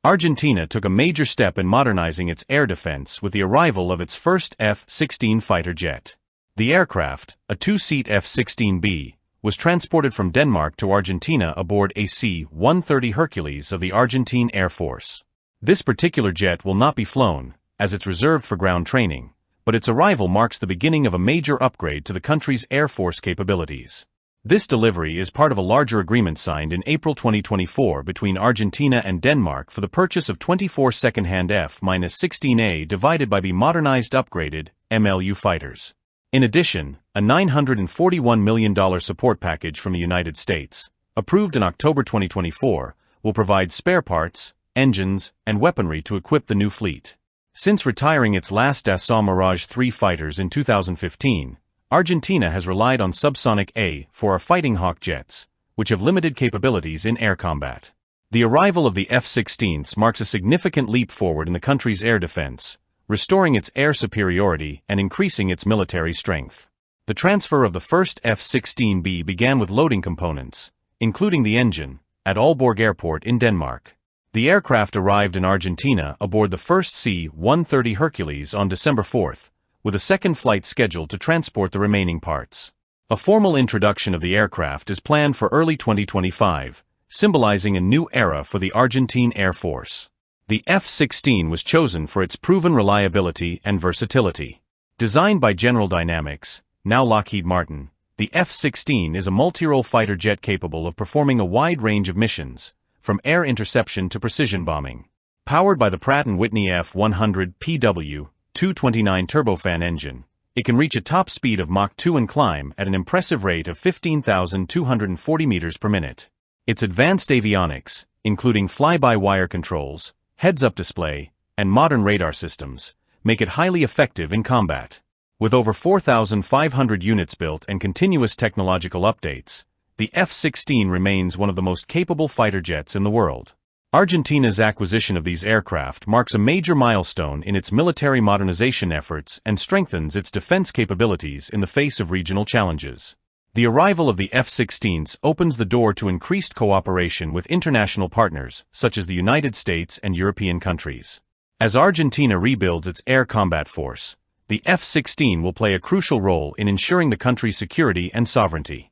Argentina took a major step in modernizing its air defense with the arrival of its first F-16 fighter jet. The aircraft, a two-seat F-16B, was transported from Denmark to Argentina aboard a C-130 Hercules of the Argentine Air Force. This particular jet will not be flown, as it's reserved for ground training, but its arrival marks the beginning of a major upgrade to the country's Air Force capabilities. This delivery is part of a larger agreement signed in April 2024 between Argentina and Denmark for the purchase of 24 second-hand F-16A divided by B modernized upgraded MLU fighters. In addition, a $941 million support package from the United States, approved in October 2024, will provide spare parts, engines, and weaponry to equip the new fleet. Since retiring its last Dassault Mirage 3 fighters in 2015, Argentina has relied on subsonic A-4R Fightinghawk jets, which have limited capabilities in air combat. The arrival of the F-16s marks a significant leap forward in the country's air defense, restoring its air superiority and increasing its military strength. The transfer of the first F-16B began with loading components, including the engine, at Aalborg Airport in Denmark. The aircraft arrived in Argentina aboard the first C-130 Hercules on December 4, with a second flight scheduled to transport the remaining parts. A formal introduction of the aircraft is planned for early 2025, symbolizing a new era for the Argentine Air Force. The F-16 was chosen for its proven reliability and versatility. Designed by General Dynamics, now Lockheed Martin, the F-16 is a multirole fighter jet capable of performing a wide range of missions, from air interception to precision bombing. Powered by the Pratt & Whitney F-100 PW 229 turbofan engine, it can reach a top speed of Mach 2 and climb at an impressive rate of 15,240 meters per minute. Its advanced avionics, including fly-by-wire controls, heads-up display, and modern radar systems, make it highly effective in combat. With over 4,500 units built and continuous technological updates, the F-16 remains one of the most capable fighter jets in the world. Argentina's acquisition of these aircraft marks a major milestone in its military modernization efforts and strengthens its defense capabilities in the face of regional challenges. The arrival of the F-16s opens the door to increased cooperation with international partners, such as the United States and European countries. As Argentina rebuilds its air combat force, the F-16 will play a crucial role in ensuring the country's security and sovereignty.